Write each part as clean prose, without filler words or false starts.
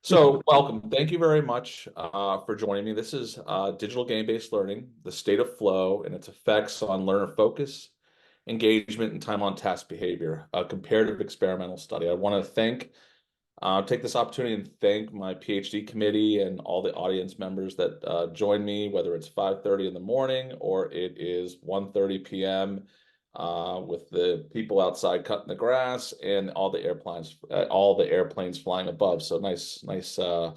So, welcome. Thank you very much for joining me. This is digital game-based learning, the state of flow and its effects on learner focus, engagement, and time on task behavior, a comparative experimental study. I want to take this opportunity and thank my PhD committee and all the audience members that join me, whether it's 5:30 in the morning or it is 1:30 p.m. With the people outside cutting the grass and all the airplanes flying above. So nice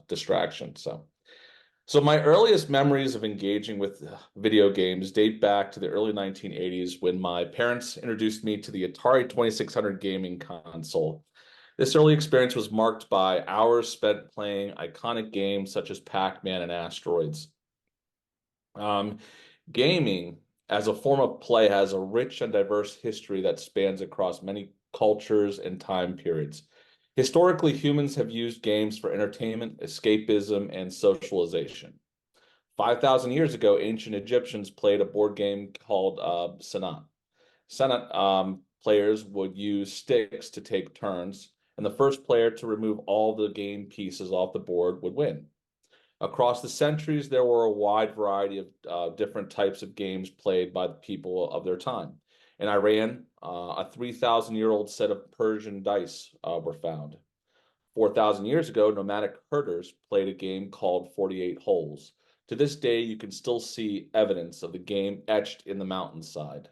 distraction. So my earliest memories of engaging with video games date back to the early 1980s when my parents introduced me to the Atari 2600 gaming console. This early experience was marked by hours spent playing iconic games such as Pac-Man and Asteroids. Um, Gaming as a form of play has a rich and diverse history that spans across many cultures and time periods. Historically, humans have used games for entertainment, escapism, and socialization. 5,000 years ago, ancient Egyptians played a board game called Sanat. Senate players would use sticks to take turns, and the first player to remove all the game pieces off the board would win. Across the centuries, there were a wide variety of different types of games played by the people of their time. In Iran, a 3,000-year-old set of Persian dice were found. 4,000 years ago, nomadic herders played a game called 48 Holes. To this day, you can still see evidence of the game etched in the mountainside.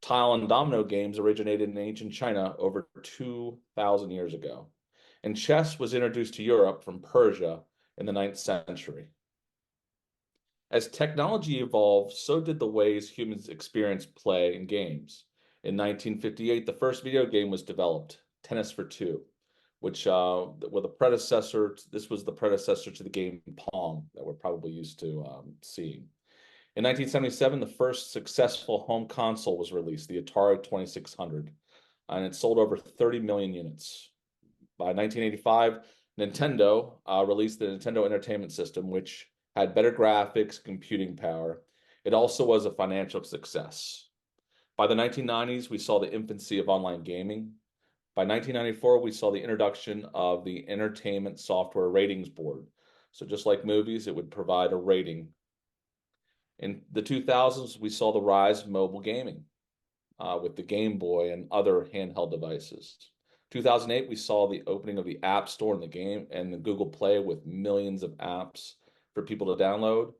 Tile and domino games originated in ancient China over 2,000 years ago, and chess was introduced to Europe from Persia in the 9th century. As technology evolved, so did the ways humans experience play and games. In 1958, the first video game was developed, Tennis for Two, which with a predecessor. This was the predecessor to the game Pong that we're probably used to seeing. In 1977, the first successful home console was released, the Atari 2600, and it sold over 30 million units. By 1985, Nintendo released the Nintendo Entertainment System, which had better graphics, computing power. It also was a financial success. By the 1990s, we saw the infancy of online gaming. By 1994, we saw the introduction of the Entertainment Software Ratings Board. So just like movies, it would provide a rating. In the 2000s, we saw the rise of mobile gaming with the Game Boy and other handheld devices. 2008, we saw the opening of the App Store and the Google Play with millions of apps for people to download.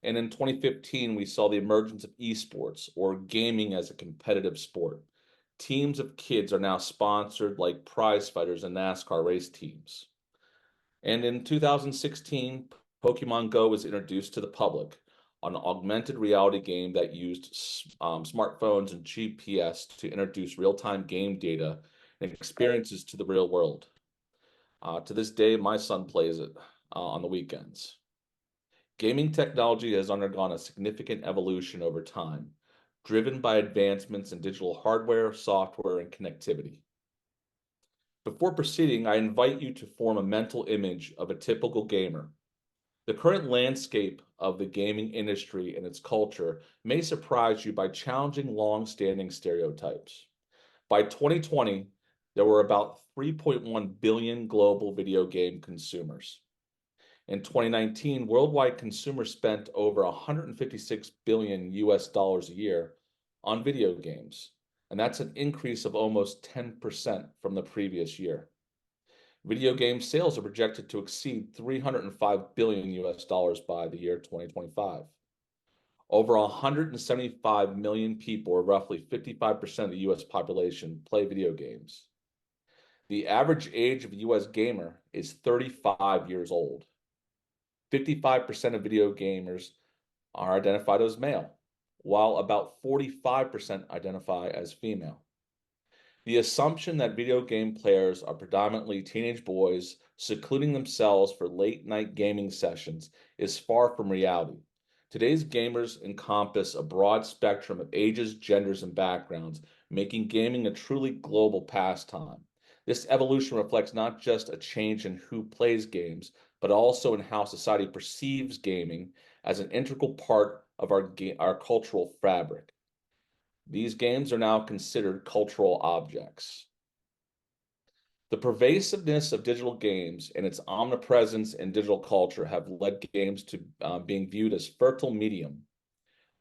And in 2015, we saw the emergence of esports, or gaming as a competitive sport. Teams of kids are now sponsored like prize fighters and NASCAR race teams. And in 2016, Pokemon Go was introduced to the public, an augmented reality game that used smartphones and GPS to introduce real-time game data and experiences to the real world. To this day, my son plays it on the weekends. Gaming technology has undergone a significant evolution over time, driven by advancements in digital hardware, software, and connectivity. Before proceeding, I invite you to form a mental image of a typical gamer. The current landscape of the gaming industry and its culture may surprise you by challenging long-standing stereotypes. By 2020, there were about 3.1 billion global video game consumers. In 2019, worldwide consumers spent over 156 billion US dollars a year on video games, and that's an increase of almost 10% from the previous year. Video game sales are projected to exceed 305 billion US dollars by the year 2025. Over 175 million people, or roughly 55% of the US population, play video games. The average age of a US gamer is 35 years old. 55% of video gamers are identified as male, while about 45% identify as female. The assumption that video game players are predominantly teenage boys secluding themselves for late-night gaming sessions is far from reality. Today's gamers encompass a broad spectrum of ages, genders, and backgrounds, making gaming a truly global pastime. This evolution reflects not just a change in who plays games, but also in how society perceives gaming as an integral part of our cultural fabric. These games are now considered cultural objects. The pervasiveness of digital games and its omnipresence in digital culture have led games to being viewed as fertile medium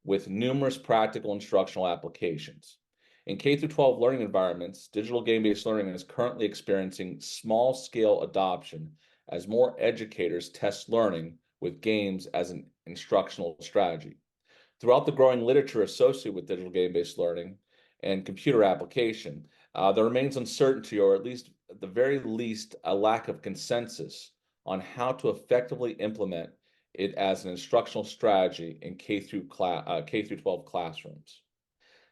with numerous practical instructional applications. In K through 12 learning environments, digital game-based learning is currently experiencing small-scale adoption as more educators test learning with games as an instructional strategy. Throughout the growing literature associated with digital game-based learning and computer application, there remains uncertainty, or at least at the very least, a lack of consensus on how to effectively implement it as an instructional strategy in K through 12 classrooms.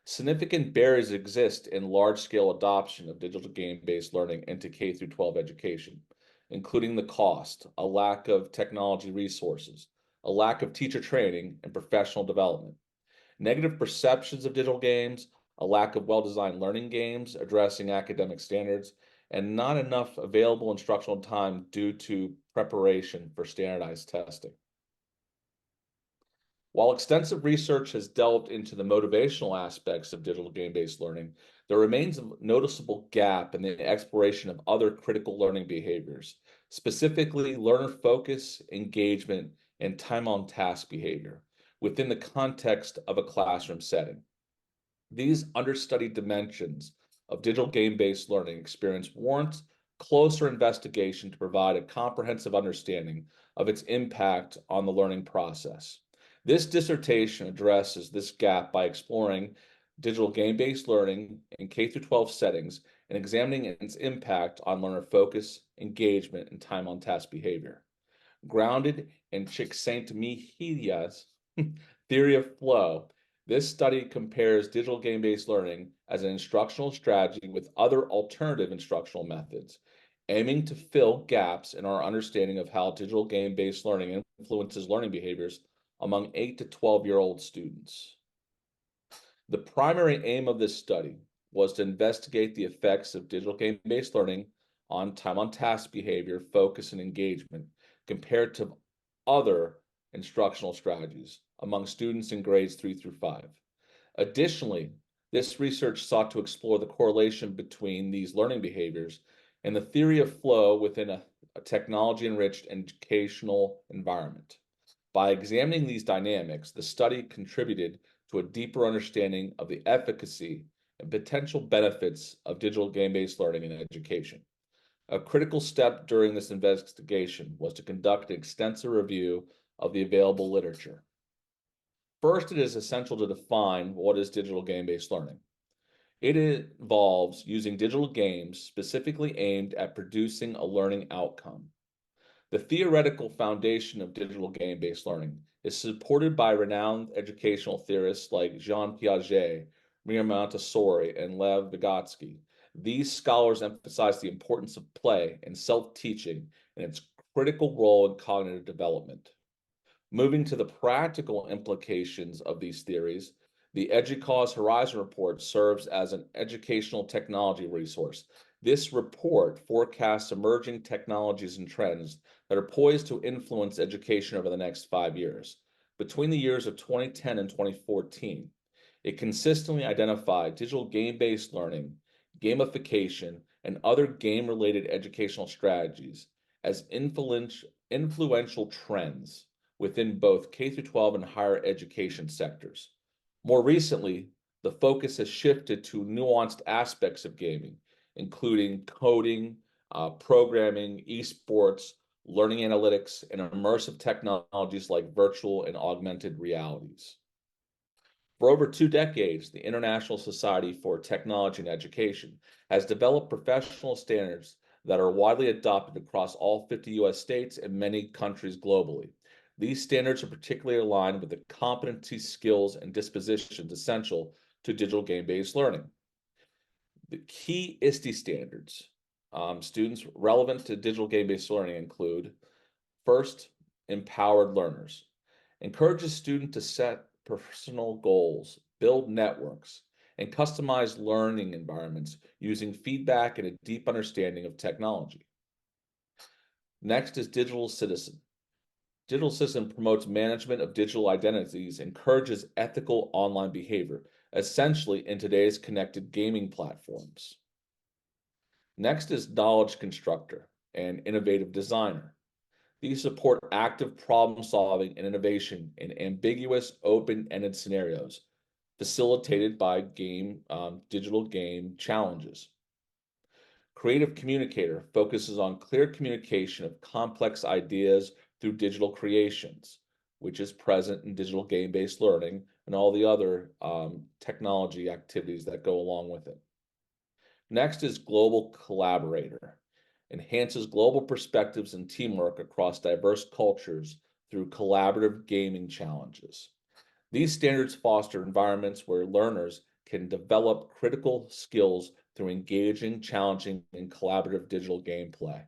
Significant barriers exist in large-scale adoption of digital game-based learning into K through 12 education, including the cost, a lack of technology resources, a lack of teacher training and professional development, negative perceptions of digital games, a lack of well-designed learning games addressing academic standards, and not enough available instructional time due to preparation for standardized testing. While extensive research has delved into the motivational aspects of digital game-based learning, there remains a noticeable gap in the exploration of other critical learning behaviors, specifically learner focus, engagement, and time on task behavior within the context of a classroom setting. These understudied dimensions of digital game-based learning experience warrant closer investigation to provide a comprehensive understanding of its impact on the learning process. This dissertation addresses this gap by exploring digital game-based learning in K through 12 settings and examining its impact on learner focus, engagement, and time on task behavior. Grounded in Csikszentmihalyi's theory of flow, this study compares digital game-based learning as an instructional strategy with other alternative instructional methods, aiming to fill gaps in our understanding of how digital game-based learning influences learning behaviors among 8 to 12-year-old students. The primary aim of this study was to investigate the effects of digital game-based learning on time on task behavior, focus, and engagement compared to other instructional strategies among students in grades 3 through 5. Additionally, this research sought to explore the correlation between these learning behaviors and the theory of flow within a technology-enriched educational environment. By examining these dynamics, the study contributed to a deeper understanding of the efficacy and potential benefits of digital game-based learning in education. A critical step during this investigation was to conduct an extensive review of the available literature. First, it is essential to define what is digital game-based learning. It involves using digital games specifically aimed at producing a learning outcome. The theoretical foundation of digital game-based learning is supported by renowned educational theorists like Jean Piaget, Maria Montessori, and Lev Vygotsky. These scholars emphasize the importance of play and self-teaching and its critical role in cognitive development. Moving to the practical implications of these theories, the EDUCAUSE Horizon Report serves as an educational technology resource. This report forecasts emerging technologies and trends that are poised to influence education over the next 5 years. Between the years of 2010 and 2014, it consistently identified digital game-based learning, gamification, and other game-related educational strategies as influential trends within both K through 12 and higher education sectors. More recently, the focus has shifted to nuanced aspects of gaming, including coding, programming, esports, learning analytics, and immersive technologies like virtual and augmented realities. For over 2 decades, the International Society for Technology and Education has developed professional standards that are widely adopted across all 50 US states and many countries globally. These standards are particularly aligned with the competency, skills, and dispositions essential to digital game-based learning. The key ISTE standards, students relevant to digital game-based learning include: first, empowered learners. Encourages students to set personal goals, build networks, and customize learning environments using feedback and a deep understanding of technology. Next is digital citizen. Digital citizen promotes management of digital identities, encourages ethical online behavior, essentially in today's connected gaming platforms. Next is knowledge constructor and innovative designer. These support active problem solving and innovation in ambiguous, open-ended scenarios, facilitated by digital game challenges. Creative communicator focuses on clear communication of complex ideas through digital creations, which is present in digital game-based learning and all the other technology activities that go along with it. Next is global collaborator. Enhances global perspectives and teamwork across diverse cultures through collaborative gaming challenges. These standards foster environments where learners can develop critical skills through engaging, challenging, and collaborative digital gameplay.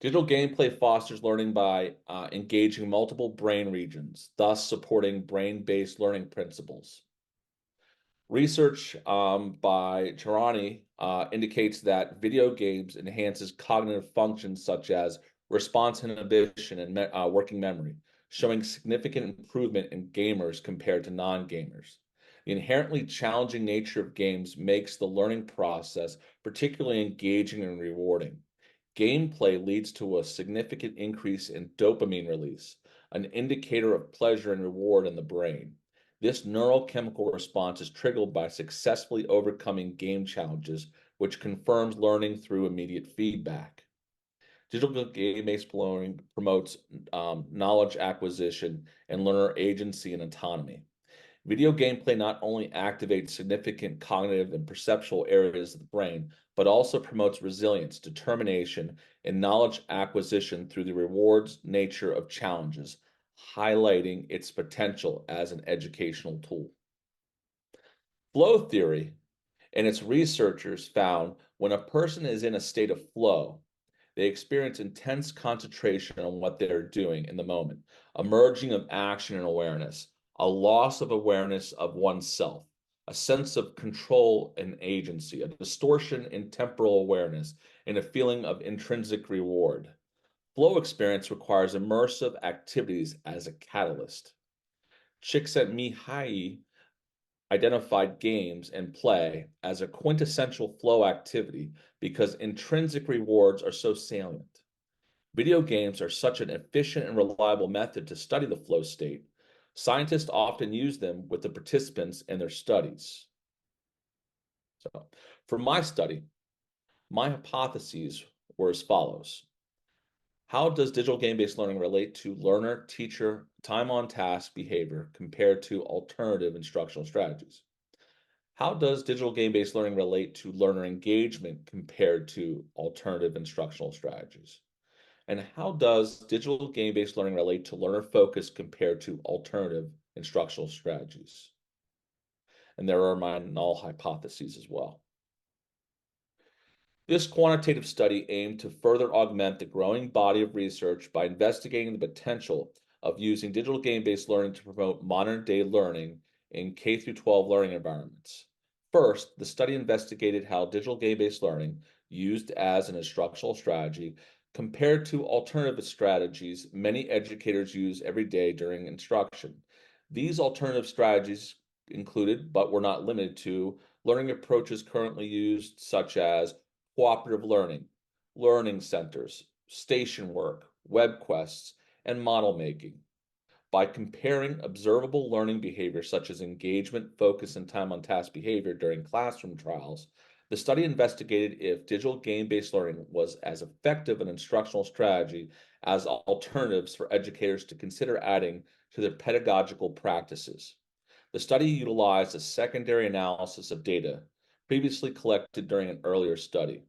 Digital gameplay fosters learning by engaging multiple brain regions, thus supporting brain-based learning principles. Research by Charani indicates that video games enhances cognitive functions such as response inhibition and working memory, showing significant improvement in gamers compared to non-gamers. The inherently challenging nature of games makes the learning process particularly engaging and rewarding. Gameplay leads to a significant increase in dopamine release, an indicator of pleasure and reward in the brain. This neurochemical response is triggered by successfully overcoming game challenges, which confirms learning through immediate feedback. Digital game-based learning promotes knowledge acquisition and learner agency and autonomy. Video gameplay not only activates significant cognitive and perceptual areas of the brain, but also promotes resilience, determination, and knowledge acquisition through the rewards nature of challenges, highlighting its potential as an educational tool. Flow theory and its researchers found when a person is in a state of flow, they experience intense concentration on what they're doing in the moment, a merging of action and awareness, a loss of awareness of oneself, a sense of control and agency, a distortion in temporal awareness, and a feeling of intrinsic reward. Flow experience requires immersive activities as a catalyst. Csikszentmihalyi identified games and play as a quintessential flow activity because intrinsic rewards are so salient. Video games are such an efficient and reliable method to study the flow state. Scientists often use them with the participants in their studies. So, for my study, my hypotheses were as follows. How does digital game-based learning relate to learner-teacher time-on-task behavior compared to alternative instructional strategies? How does digital game-based learning relate to learner engagement compared to alternative instructional strategies? And how does digital game-based learning relate to learner focus compared to alternative instructional strategies? And there are my null hypotheses as well. This quantitative study aimed to further augment the growing body of research by investigating the potential of using digital game-based learning to promote modern-day learning in K-12 learning environments. First, the study investigated how digital game-based learning, used as an instructional strategy, compared to alternative strategies many educators use every day during instruction. These alternative strategies included, but were not limited to, learning approaches currently used, such as cooperative learning, learning centers, station work, web quests, and model making. By comparing observable learning behavior such as engagement, focus, and time on task behavior during classroom trials, the study investigated if digital game-based learning was as effective an instructional strategy as alternatives for educators to consider adding to their pedagogical practices. The study utilized a secondary analysis of data previously collected during an earlier study.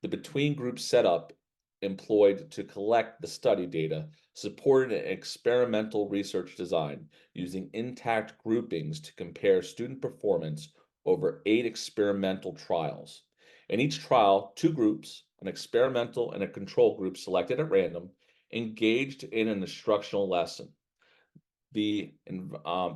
The between-group setup employed to collect the study data supported an experimental research design using intact groupings to compare student performance over 8 experimental trials. In each trial, 2 groups, an experimental and a control group selected at random, engaged in an instructional lesson. The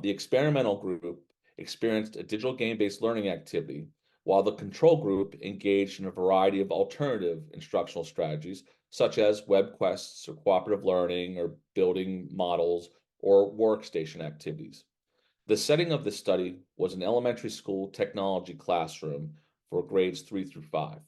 experimental group experienced a digital game-based learning activity, while the control group engaged in a variety of alternative instructional strategies, such as web quests or cooperative learning or building models or workstation activities. The setting of the study was an elementary school technology classroom for grades 3 through 5.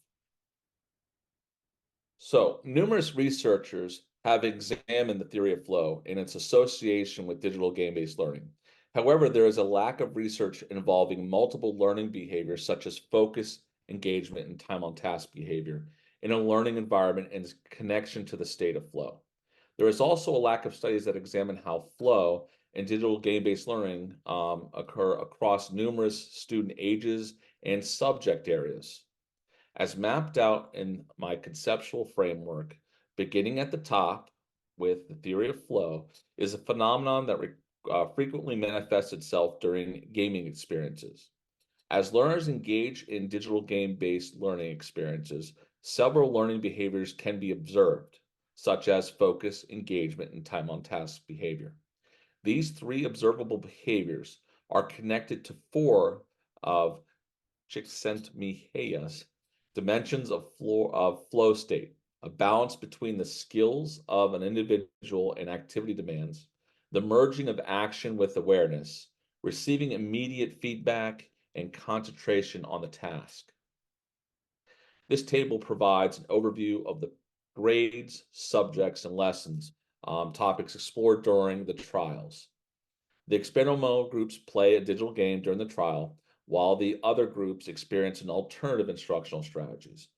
So, numerous researchers have examined the theory of flow and its association with digital game-based learning. However, there is a lack of research involving multiple learning behaviors such as focus, engagement, and time on task behavior in a learning environment and its connection to the state of flow. There is also a lack of studies that examine how flow and digital game-based learning occur across numerous student ages and subject areas. As mapped out in my conceptual framework, beginning at the top with the theory of flow is a phenomenon that frequently manifests itself during gaming experiences. As learners engage in digital game-based learning experiences, several learning behaviors can be observed, such as focus, engagement, and time on task behavior. These three observable behaviors are connected to four of Csikszentmihalyi's dimensions of flow state, a balance between the skills of an individual and activity demands, the merging of action with awareness, receiving immediate feedback, and concentration on the task. This table provides an overview of the grades, subjects, and lessons, topics explored during the trials. The experimental groups play a digital game during the trial, while the other groups experience an alternative instructional strategies.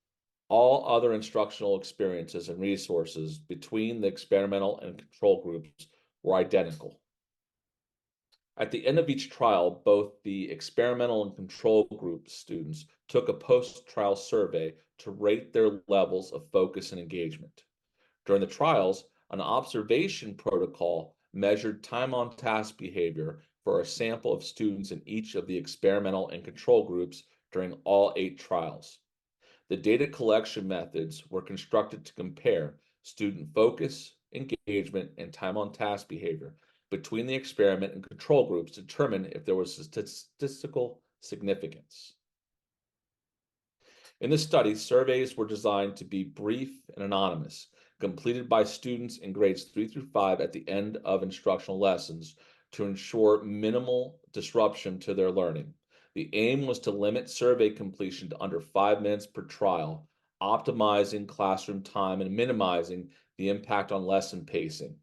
All other instructional experiences and resources between the experimental and control groups were identical. At the end of each trial, both the experimental and control group students took a post-trial survey to rate their levels of focus and engagement. During the trials, an observation protocol measured time on task behavior for a sample of students in each of the experimental and control groups during all 8 trials. The data collection methods were constructed to compare student focus, engagement, and time on task behavior between the experiment and control groups to determine if there was statistical significance. In this study, surveys were designed to be brief and anonymous, completed by students in grades 3 through 5 at the end of instructional lessons to ensure minimal disruption to their learning. The aim was to limit survey completion to under 5 minutes per trial, optimizing classroom time and minimizing the impact on lesson pacing.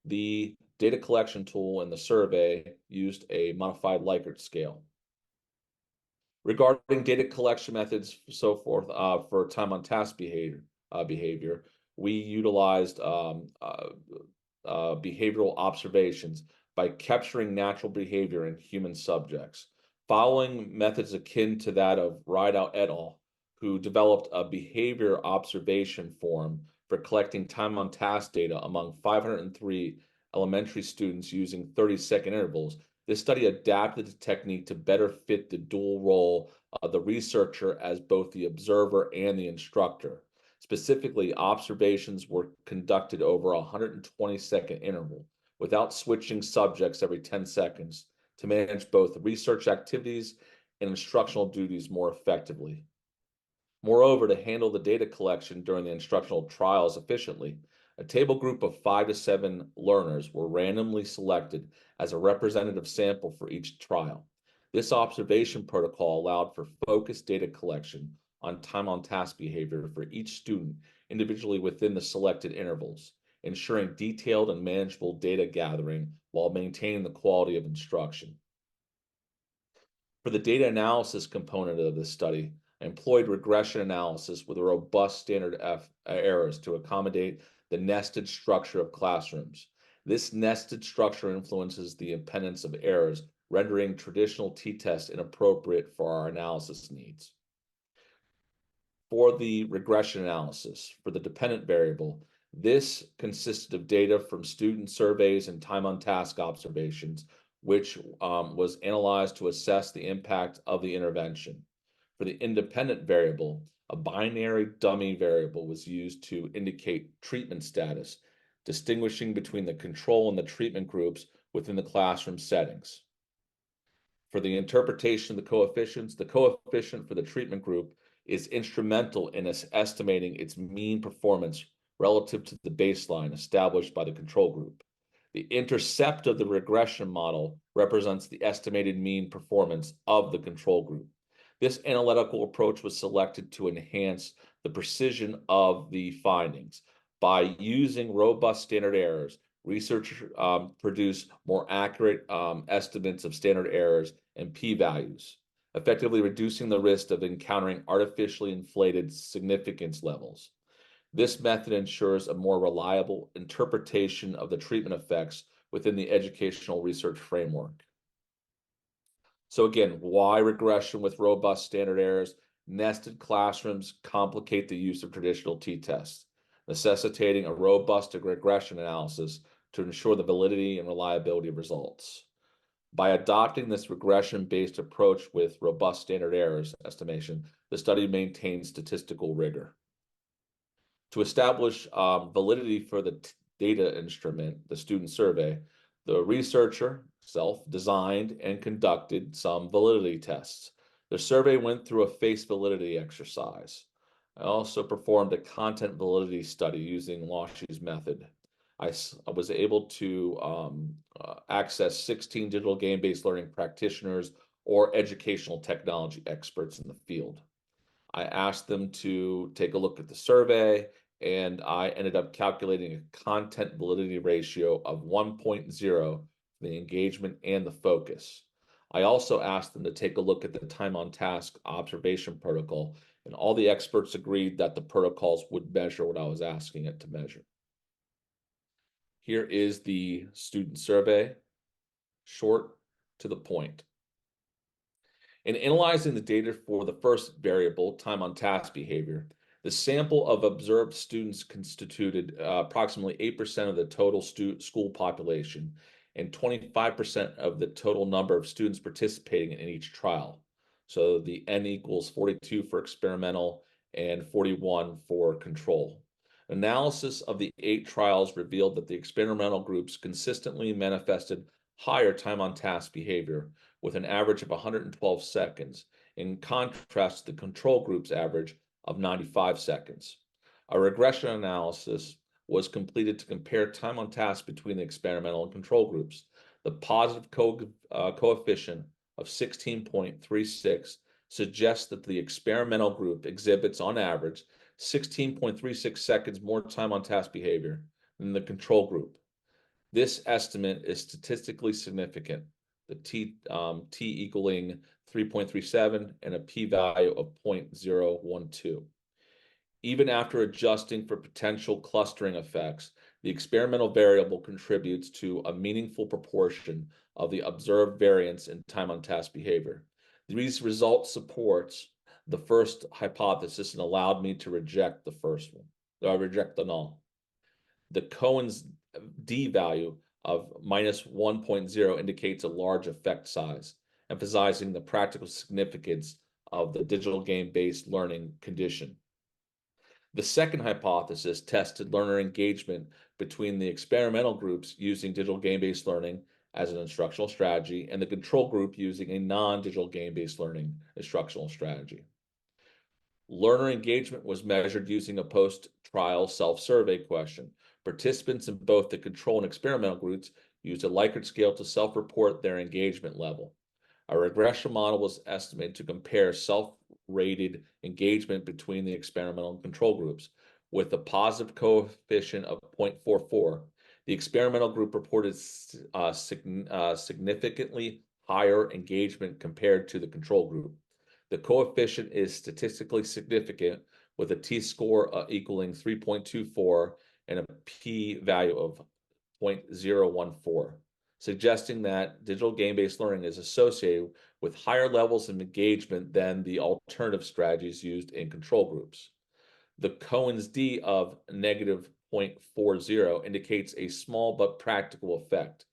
The data collection tool in the survey used a modified Likert scale. Regarding data collection methods, so forth, for time on task behavior, we utilized behavioral observations by capturing natural behavior in human subjects, following methods akin to that of Rideout et al., who developed a behavior observation form for collecting time on task data among 503 elementary students using 30-second intervals. This study adapted the technique to better fit the dual role of the researcher as both the observer and the instructor. Specifically, observations were conducted over a 120-second interval without switching subjects every 10 seconds to manage both research activities and instructional duties more effectively. Moreover, to handle the data collection during the instructional trials efficiently, a table group of 5 to 7 learners were randomly selected as a representative sample for each trial. This observation protocol allowed for focused data collection on time on task behavior for each student individually within the selected intervals, ensuring detailed and manageable data gathering while maintaining the quality of instruction. For the data analysis component of this study, I employed regression analysis with a robust standard errors to accommodate the nested structure of classrooms. This nested structure influences the impedance of errors, rendering traditional t-tests inappropriate for our analysis needs. For the regression analysis, for the dependent variable, this consisted of data from student surveys and time on task observations, which was analyzed to assess the impact of the intervention. For the independent variable, a binary dummy variable was used to indicate treatment status, distinguishing between the control and the treatment groups within the classroom settings. For the interpretation of the coefficient for the treatment group is instrumental in estimating its mean performance relative to the baseline established by the control group. The intercept of the regression model represents the estimated mean performance of the control group. This analytical approach was selected to enhance the precision of the findings. By using robust standard errors, researchers produce more accurate estimates of standard errors and p-values, effectively reducing the risk of encountering artificially inflated significance levels. This method ensures a more reliable interpretation of the treatment effects within the educational research framework. So again, why regression with robust standard errors? Nested classrooms complicate the use of traditional t-tests, necessitating a robust regression analysis to ensure the validity and reliability of results. By adopting this regression-based approach with robust standard errors estimation, the study maintains statistical rigor. To establish validity for the data instrument, the student survey, the researcher self-designed and conducted some validity tests. The survey went through a face validity exercise. I also performed a content validity study using Loshy's method. I was able to access 16 digital game-based learning practitioners or educational technology experts in the field. I asked them to take a look at the survey, and I ended up calculating a content validity ratio of 1.0 for the engagement and the focus. I also asked them to take a look at the time on task observation protocol, and all the experts agreed that the protocols would measure what I was asking it to measure. Here is the student survey, short to the point. In analyzing the data for the first variable, time on task behavior, the sample of observed students constituted approximately 8% of the total school population and 25% of the total number of students participating in each trial. So the N equals 42 for experimental and 41 for control. Analysis of the 8 trials revealed that the experimental groups consistently manifested higher time on task behavior with an average of 112 seconds, in contrast to the control group's average of 95 seconds. A regression analysis was completed to compare time on task between the experimental and control groups. The positive coefficient of 16.36 suggests that the experimental group exhibits, on average, 16.36 seconds more time on task behavior than the control group. This estimate is statistically significant, the t equaling 3.37 and a p-value of 0.012. Even after adjusting for potential clustering effects, the experimental variable contributes to a meaningful proportion of the observed variance in time on task behavior. These results supports the first hypothesis and allowed me to reject the first one. I reject the null. The Cohen's D value of minus 1.0 indicates a large effect size, emphasizing the practical significance of the digital game-based learning condition. The second hypothesis tested learner engagement between the experimental groups using digital game-based learning as an instructional strategy and the control group using a non-digital game-based learning instructional strategy. Learner engagement was measured using a post-trial self-survey question. Participants in both the control and experimental groups used a Likert scale to self-report their engagement level. A regression model was estimated to compare self-rated engagement between the experimental and control groups. With a positive coefficient of 0.44, the experimental group reported significantly higher engagement compared to the control group. The coefficient is statistically significant with a t-score equaling 3.24 and a p-value of 0.014, suggesting that digital game-based learning is associated with higher levels of engagement than the alternative strategies used in control groups. The Cohen's D of negative 0.40 indicates a small but practical effect.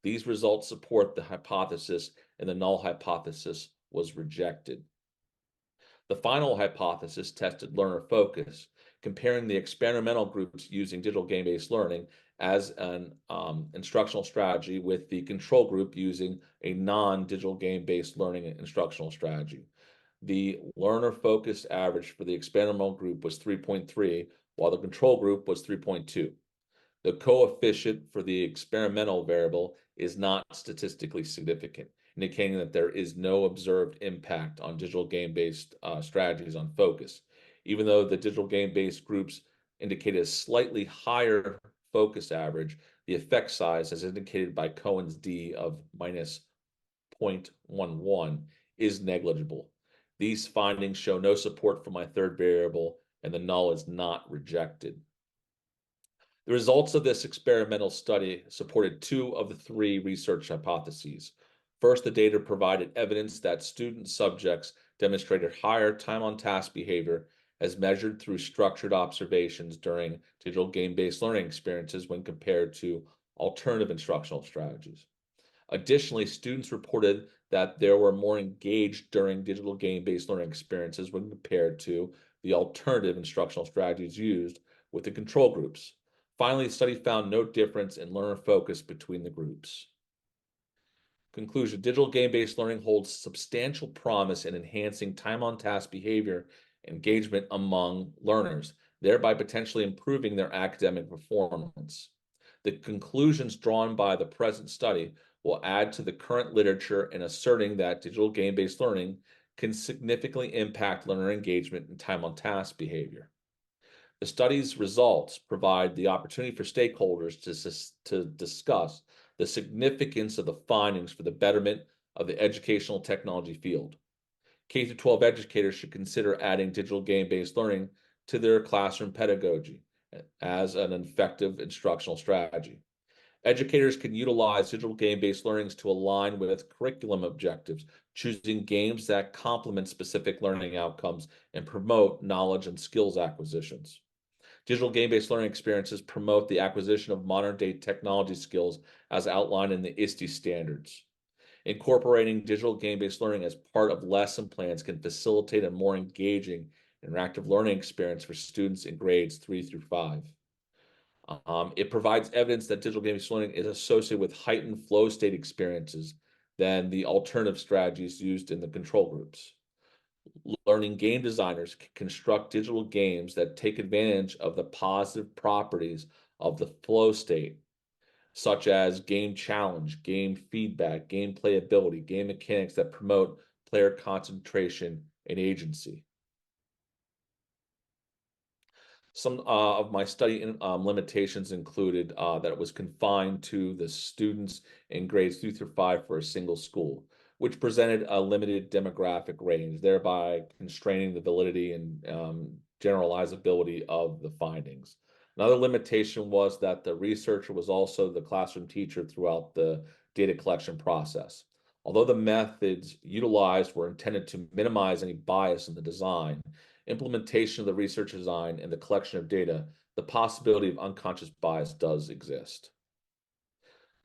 These results support the hypothesis, and the null hypothesis was rejected. The final hypothesis tested learner focus, comparing the experimental groups using digital game-based learning as an instructional strategy with the control group using a non-digital game-based learning instructional strategy. The learner focus average for the experimental group was 3.3, while the control group was 3.2. The coefficient for the experimental variable is not statistically significant. indicating that there is no observed impact on digital game-based strategies on focus, even though the digital game-based groups indicate a slightly higher focus average. The effect size, as indicated by Cohen's d of minus 0.11, is negligible. These findings show no support for my third variable, and the null is not rejected. The results of this experimental study supported two of the three research hypotheses. First, the data provided evidence that student subjects demonstrated higher time on task behavior as measured through structured observations during digital game-based learning experiences when compared to alternative instructional strategies. Additionally, students reported that they were more engaged during digital game-based learning experiences when compared to the alternative instructional strategies used with the control groups. Finally, the study found no difference in learner focus between the groups. Conclusion: digital game-based learning holds substantial promise in enhancing time on task behavior engagement among learners, thereby potentially improving their academic performance. The conclusions drawn by the present study will add to the current literature in asserting that digital game-based learning can significantly impact learner engagement and time on task behavior. The study's results provide the opportunity for stakeholders to discuss the significance of the findings for the betterment of the educational technology field. K-12 educators should consider adding digital game-based learning to their classroom pedagogy as an effective instructional strategy. Educators can utilize digital game-based learnings to align with curriculum objectives, choosing games that complement specific learning outcomes and promote knowledge and skills acquisitions. Digital game-based learning experiences promote the acquisition of modern-day technology skills as outlined in the ISTE standards. Incorporating digital game-based learning as part of lesson plans can facilitate a more engaging, interactive learning experience for students in grades 3 through 5. It provides evidence that digital game-based learning is associated with heightened flow state experiences than the alternative strategies used in the control groups. Learning game designers can construct digital games that take advantage of the positive properties of the flow state, such as game challenge, game feedback, game playability, game mechanics that promote player concentration and agency. Some of my study limitations included that it was confined to the students in grades 3 through 5 for a single school, which presented a limited demographic range, thereby constraining the validity and generalizability of the findings. Another limitation was that the researcher was also the classroom teacher throughout the data collection process. Although the methods utilized were intended to minimize any bias in the design, implementation of the research design, and the collection of data, the possibility of unconscious bias does exist.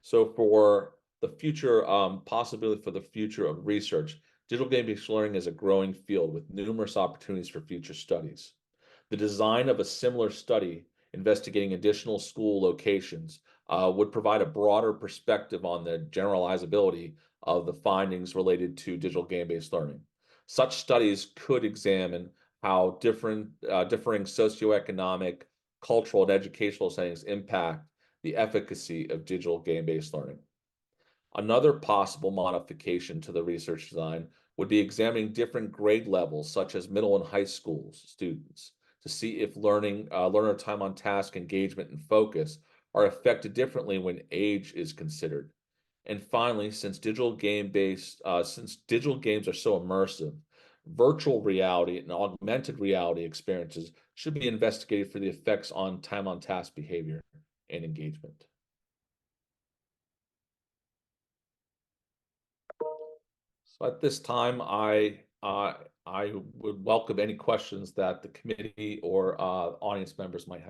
So for the future, possibility for the future of research, digital game-based learning is a growing field with numerous opportunities for future studies. The design of a similar study investigating additional school locations would provide a broader perspective on the generalizability of the findings related to digital game-based learning. Such studies could examine how differing socioeconomic, cultural, and educational settings impact the efficacy of digital game-based learning. Another possible modification to the research design would be examining different grade levels, such as middle and high school students, to see if learner time on task, engagement, and focus are affected differently when age is considered. And finally, since digital games are so immersive, virtual reality and augmented reality experiences should be investigated for the effects on time on task behavior and engagement. So at this time, I would welcome any questions that the committee or audience members might have.